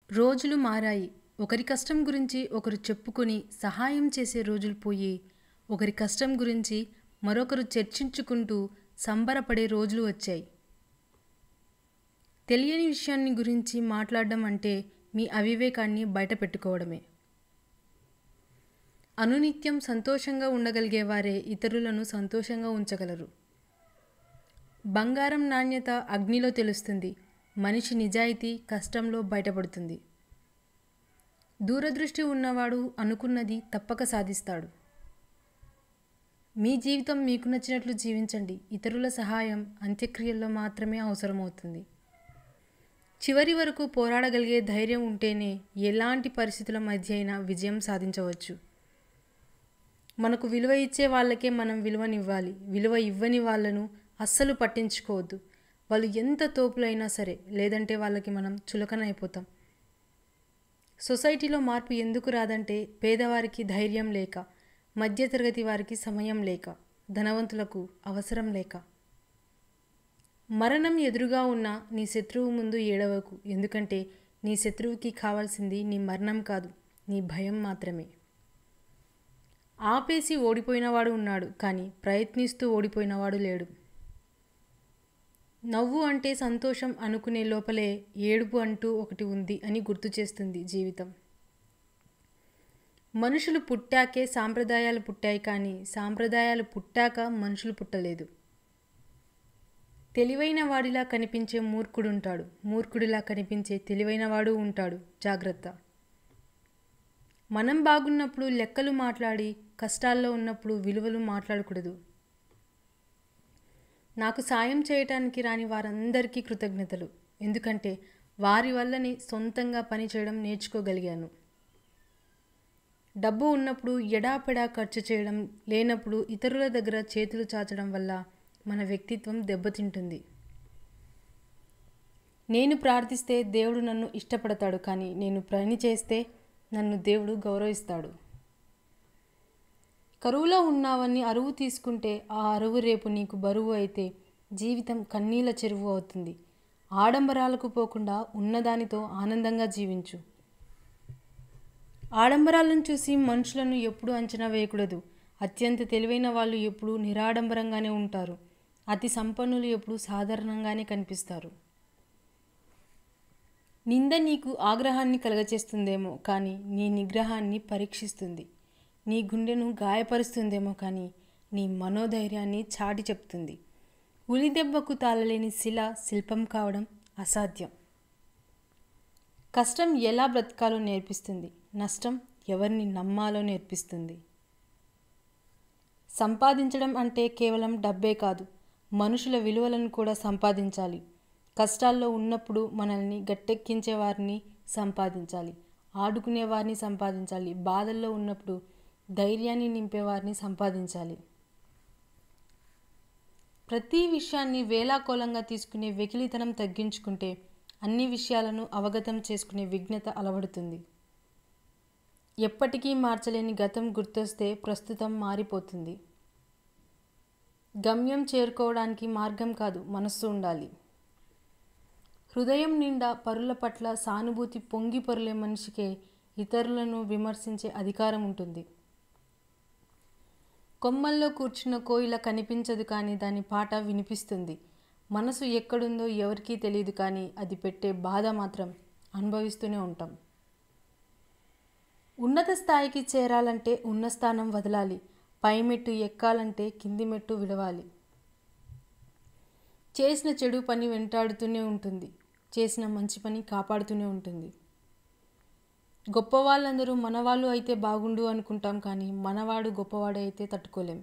రోజులు మారాయి. ఒకరి కష్టం గురించి ఒకరు చెప్పుకొని సహాయం చేసే రోజులు పోయి, ఒకరి కష్టం గురించి మరొకరు చర్చించుకుంటూ సంబరపడే రోజులు వచ్చాయి. తెలియని విషయాన్ని గురించి మాట్లాడడం అంటే మీ అవివేకాన్ని బయటపెట్టుకోవడమే. అనునిత్యం సంతోషంగా ఉండగలిగేవారే ఇతరులను సంతోషంగా ఉంచగలరు. బంగారం నాణ్యత అగ్నిలో తెలుస్తుంది. మనిషి నిజాయితీ కష్టంలో బయటపడుతుంది. దూరదృష్టి ఉన్నవాడు అనుకున్నది తప్పక సాధిస్తాడు. మీ జీవితం మీకు నచ్చినట్లు జీవించండి. ఇతరుల సహాయం అంత్యక్రియల్లో మాత్రమే అవసరమవుతుంది. చివరి వరకు పోరాడగలిగే ధైర్యం ఉంటేనే ఎలాంటి పరిస్థితుల మధ్య అయినా విజయం సాధించవచ్చు. మనకు విలువ ఇచ్చే వాళ్ళకే మనం విలువనివ్వాలి. విలువ ఇవ్వని వాళ్ళను అస్సలు పట్టించుకోవద్దు. వాళ్ళు ఎంత తోపులైనా సరే, లేదంటే వాళ్ళకి మనం చులకన అయిపోతాం. సొసైటీలో మార్పు ఎందుకు రాదంటే పేదవారికి ధైర్యం లేక, మధ్యతరగతి వారికి సమయం లేక, ధనవంతులకు అవసరం లేక. మరణం ఎదురుగా ఉన్న నీ శత్రువు ముందు ఏడవకు. ఎందుకంటే నీ శత్రువుకి కావాల్సింది నీ మరణం కాదు, నీ భయం మాత్రమే. ఆపేసి ఓడిపోయినవాడు ఉన్నాడు, కానీ ప్రయత్నిస్తూ ఓడిపోయినవాడు లేడు. నవ్వు అంటే సంతోషం అనుకునే లోపలే ఏడుపు అంటూ ఒకటి ఉంది అని గుర్తు చేస్తుంది జీవితం. మనుషులు పుట్టాకే సాంప్రదాయాలు పుట్టాయి, కానీ సాంప్రదాయాలు పుట్టాక మనుషులు పుట్టలేదు. తెలివైన వాడిలా కనిపించే మూర్ఖుడుంటాడు, మూర్ఖుడిలా కనిపించే తెలివైనవాడు ఉంటాడు. జాగ్రత్త. మనం బాగున్నప్పుడు లెక్కలు మాట్లాడి, కష్టాల్లో ఉన్నప్పుడు విలువలు మాట్లాడకూడదు. నాకు సాయం చేయటానికి రాని వారందరికీ కృతజ్ఞతలు. ఎందుకంటే వారి వల్లనే సొంతంగా పని చేయడం నేర్చుకోగలిగాను. డబ్బు ఉన్నప్పుడు ఎడాపెడా ఖర్చు చేయడం, లేనప్పుడు ఇతరుల దగ్గర చేతులు చాచడం వల్ల మన వ్యక్తిత్వం దెబ్బతింటుంది. నేను ప్రార్థిస్తే దేవుడు నన్ను ఇష్టపడతాడు, కానీ నేను పని చేస్తే నన్ను దేవుడు గౌరవిస్తాడు. కరువులో ఉన్నావని అరువు తీసుకుంటే ఆ అరువు రేపు నీకు బరువు అయితే జీవితం కన్నీళ్ళ చెరువు అవుతుంది. ఆడంబరాలకు పోకుండా ఉన్నదానితో ఆనందంగా జీవించు. ఆడంబరాలను చూసి మనుషులను ఎప్పుడూ అంచనా వేయకూడదు. అత్యంత తెలివైన వాళ్ళు ఎప్పుడూ నిరాడంబరంగానే ఉంటారు. అతి సంపన్నులు ఎప్పుడూ సాధారణంగానే కనిపిస్తారు. నింద నీకు ఆగ్రహాన్ని కలగచేస్తుందేమో, కానీ నీ నిగ్రహాన్ని పరీక్షిస్తుంది. నీ గుండెను గాయపరుస్తుందేమో, కానీ నీ మనోధైర్యాన్ని చాటి చెప్తుంది. ఉలిదెబ్బకు తాళలేని శిల శిల్పం కావడం అసాధ్యం. కష్టం ఎలా బ్రతకాలో నేర్పిస్తుంది. నష్టం ఎవరిని నమ్మాలో నేర్పిస్తుంది. సంపాదించడం అంటే కేవలం డబ్బే కాదు, మనుషుల విలువలను కూడా సంపాదించాలి. కష్టాల్లో ఉన్నప్పుడు మనల్ని గట్టెక్కించే వారిని సంపాదించాలి, ఆడుకునే వారిని సంపాదించాలి. బాధల్లో ఉన్నప్పుడు ధైర్యాన్ని నింపేవారిని సంపాదించాలి. ప్రతి విషయాన్ని వేలాకోలంగా తీసుకునే వెకిలితనం తగ్గించుకుంటే అన్ని విషయాలను అవగతం చేసుకునే విజ్ఞత అలవడుతుంది. ఎప్పటికీ మార్చలేని గతం గుర్తొస్తే ప్రస్తుతం మారిపోతుంది. గమ్యం చేరుకోవడానికి మార్గం కాదు, మనస్సు ఉండాలి. హృదయం నిండా పరుల పట్ల సానుభూతి పొంగి పొరలే మనిషికే ఇతరులను విమర్శించే అధికారం ఉంటుంది. కొమ్మల్లో కూర్చున్న కోయిల కనిపించదు, కానీ దాని పాట వినిపిస్తుంది. మనసు ఎక్కడుందో ఎవరికీ తెలియదు, కానీ అది పెట్టే బాధ మాత్రం అనుభవిస్తూనే ఉంటాం. ఉన్నత స్థాయికి చేరాలంటే ఉన్న స్థానం వదలాలి. పై మెట్టు ఎక్కాలంటే కింది మెట్టు విడవాలి. చేసిన చెడు పని వెంటాడుతూనే ఉంటుంది, చేసిన మంచి పని కాపాడుతూనే ఉంటుంది. గొప్పవాళ్ళందరూ మనవాళ్ళు అయితే బాగుండు అనుకుంటాం, కానీ మనవాడు గొప్పవాడు అయితే తట్టుకోలేం.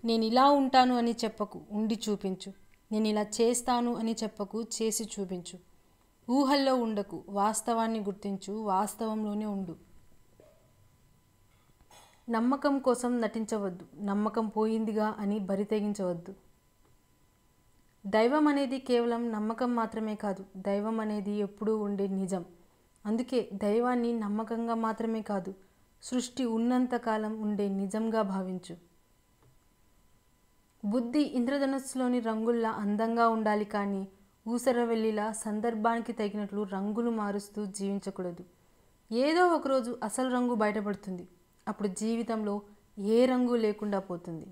నేను ఇలా ఉంటాను అని చెప్పకు, ఉండి చూపించు. నేను ఇలా చేస్తాను అని చెప్పకు, చేసి చూపించు. ఊహల్లో ఉండకు, వాస్తవాన్ని గుర్తించు, వాస్తవంలోనే ఉండు. నమ్మకం కోసం నటించవద్దు, నమ్మకం పోయిందిగా అని బరి తెగించవద్దు. దైవం అనేది కేవలం నమ్మకం మాత్రమే కాదు, దైవం అనేది ఎప్పుడూ ఉండే నిజం. అందుకే దైవాన్ని నమ్మకంగా మాత్రమే కాదు, సృష్టి ఉన్నంతకాలం ఉండే నిజంగా భావించు. బుద్ధి ఇంద్రధనుస్సులోని రంగుల్లా అందంగా ఉండాలి, కానీ ఊసరవెల్లిలా సందర్భానికి తగినట్లు రంగులు మారుస్తూ జీవించకూడదు. ఏదో ఒకరోజు అసలు రంగు బయటపడుతుంది. అప్పుడు జీవితంలో ఏ రంగు లేకుండా పోతుంది.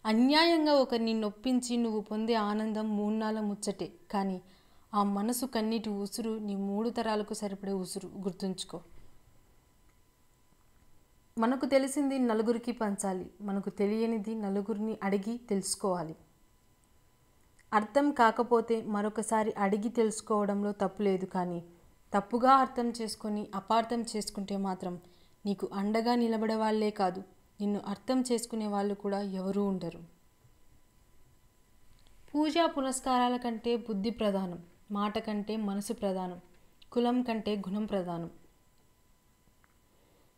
అన్యాయంగా ఒకరిని నొప్పించి నువ్వు పొందే ఆనందం మూన్నాళ్ళ ముచ్చటే, కానీ ఆ మనసు కన్నీటి ఉసురు నీ 3 తరాలకు సరిపడే ఉసురు. గుర్తుంచుకో. మనకు తెలిసింది నలుగురికి పంచాలి, మనకు తెలియనిది నలుగురిని అడిగి తెలుసుకోవాలి. అర్థం కాకపోతే మరొకసారి అడిగి తెలుసుకోవడంలో తప్పు లేదు, కానీ తప్పుగా అర్థం చేసుకొని అపార్థం చేసుకుంటే మాత్రం నీకు అండగా నిలబడే వాళ్ళే కాదు, నిన్ను అర్థం చేసుకునే వాళ్ళు కూడా ఎవరూ ఉండరు. పూజా పునస్కారాల కంటే బుద్ధి ప్రధానం, మాట కంటే మనసు ప్రధానం, కులం కంటే గుణం ప్రధానం.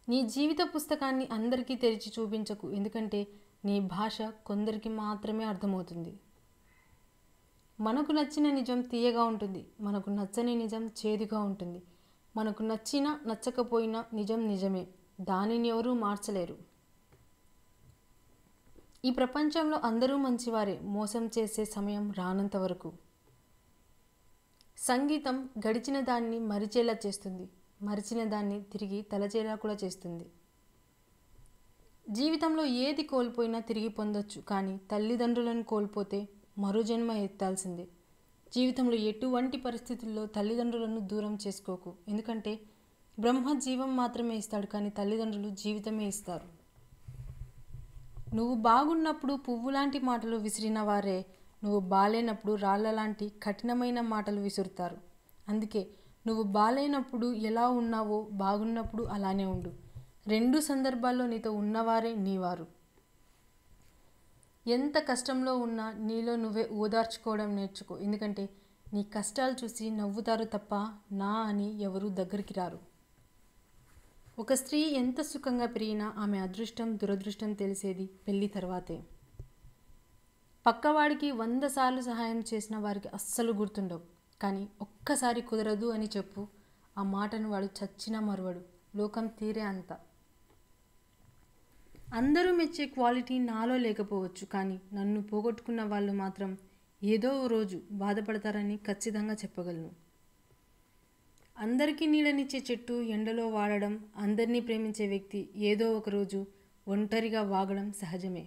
నీ జీవిత పుస్తకాన్ని అందరికీ తెరిచి చూపించకు, ఎందుకంటే నీ భాష కొందరికి మాత్రమే అర్థమవుతుంది. మనకు నచ్చిన నిజం తీయగా ఉంటుంది, మనకు నచ్చని నిజం చేదుగా ఉంటుంది. మనకు నచ్చినా నచ్చకపోయినా నిజం నిజమే, దానిని ఎవరూ మార్చలేరు. ఈ ప్రపంచంలో అందరూ మంచివారే, మోసం చేసే సమయం రానంత వరకు. సంగీతం గడిచిన దాన్ని మరిచేలా చేస్తుంది, మరిచిన దాన్ని తిరిగి తలచేలా కూడా చేస్తుంది. జీవితంలో ఏది కోల్పోయినా తిరిగి పొందొచ్చు, కానీ తల్లిదండ్రులను కోల్పోతే మరో జన్మ ఎత్తాల్సిందే. జీవితంలో ఎటువంటి పరిస్థితుల్లో తల్లిదండ్రులను దూరం చేసుకోకు, ఎందుకంటే బ్రహ్మ జీవం మాత్రమే ఇస్తాడు, కానీ తల్లిదండ్రులు జీవితమే ఇస్తారు. నువ్వు బాగున్నప్పుడు పువ్వు లాంటి మాటలు విసిరిన వారే నువ్వు బాలేనప్పుడు రాళ్ల లాంటి కఠినమైన మాటలు విసురుతారు. అందుకే నువ్వు బాలేనప్పుడు ఎలా ఉన్నావో బాగున్నప్పుడు అలానే ఉండు. 2 సందర్భాల్లో నీతో ఉన్నవారే నీవారు. ఎంత కష్టంలో ఉన్నా నీలో నువ్వే ఓదార్చుకోవడం నేర్చుకో, ఎందుకంటే నీ కష్టాలు చూసి నవ్వుతారు తప్ప నా అని ఎవరూ దగ్గరికి రారు. ఒక స్త్రీ ఎంత సుఖంగా పెరిగినా ఆమె అదృష్టం దురదృష్టం తెలిసేది పెళ్లి తర్వాతే. పక్కవాడికి 100 సార్లు సహాయం చేసిన వారికి అస్సలు గుర్తుండవు, కానీ ఒక్కసారి కుదరదు అని చెప్పు, ఆ మాటను వాడు చచ్చినా మరువడు. లోకం తీరే అంత. అందరూ మెచ్చే క్వాలిటీ నాలో లేకపోవచ్చు, కానీ నన్ను పోగొట్టుకున్న వాళ్ళు మాత్రం ఏదో ఓ రోజు బాధపడతారని ఖచ్చితంగా చెప్పగలను. అందరికీ నీడనిచ్చే చెట్టు ఎండలో వాడడం, అందరినీ ప్రేమించే వ్యక్తి ఏదో ఒకరోజు ఒంటరిగా వాగడం సహజమే.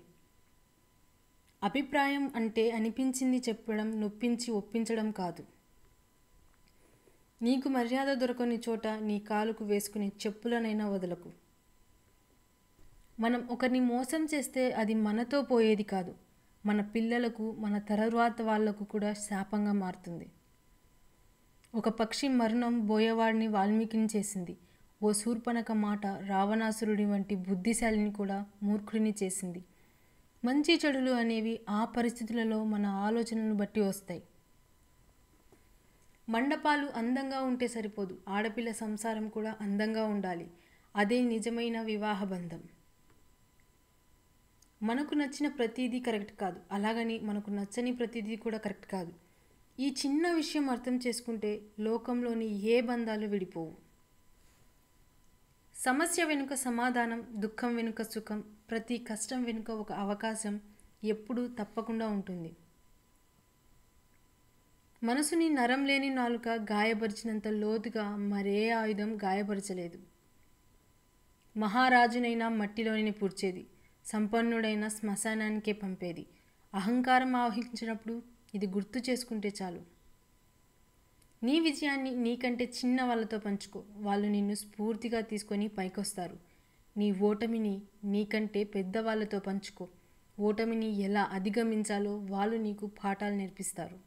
అభిప్రాయం అంటే అనిపించింది చెప్పడం, నొప్పించి ఒప్పించడం కాదు. నీకు మర్యాద దొరకని చోట నీ కాలుకు వేసుకునే చెప్పులనైనా వదలకు. మనం ఒకరిని మోసం చేస్తే అది మనతో పోయేది కాదు, మన పిల్లలకు మన తరువాత వాళ్లకు కూడా శాపంగా మారుతుంది. ఒక పక్షి మరణం బోయవాడిని వాల్మీకిని చేసింది. ఓ శూర్పణఖ మాట రావణాసురుడి వంటి బుద్ధిశాలిని కూడా మూర్ఖుడిని చేసింది. మంచి చెడులు అనేవి ఆ పరిస్థితులలో మన ఆలోచనను బట్టి వస్తాయి. మండపాలు అందంగా ఉంటే సరిపోదు, ఆడపిల్ల సంసారం కూడా అందంగా ఉండాలి. అదే నిజమైన వివాహ బంధం. మనకు నచ్చిన ప్రతిదీ కరెక్ట్ కాదు, అలాగని మనకు నచ్చని ప్రతిదీ కూడా కరెక్ట్ కాదు. ఈ చిన్న విషయం అర్థం చేసుకుంటే లోకంలోని ఏ బంధాలు విడిపోవు. సమస్య వెనుక సమాధానం, దుఃఖం వెనుక సుఖం, ప్రతి కష్టం వెనుక ఒక అవకాశం ఎప్పుడూ తప్పకుండా ఉంటుంది. మనసుని నరం లేని నాలుక గాయపరిచినంత లోతుగా మరే ఆయుధం గాయపరచలేదు. మహారాజునైనా మట్టిలోనే పూడ్చేది, సంపన్నుడైన శ్మశానానికే పంపేది. అహంకారం ఆవహించినప్పుడు ఇది గుర్తు చేసుకుంటే చాలు. నీ విజయాన్ని నీకంటే చిన్న వాళ్ళతో పంచుకో, వాళ్ళు నిన్ను స్ఫూర్తిగా తీసుకొని పైకొస్తారు. నీ ఓటమిని నీకంటే పెద్దవాళ్ళతో పంచుకో, ఓటమిని ఎలా అధిగమించాలో వాళ్ళు నీకు పాఠాలు నేర్పిస్తారు.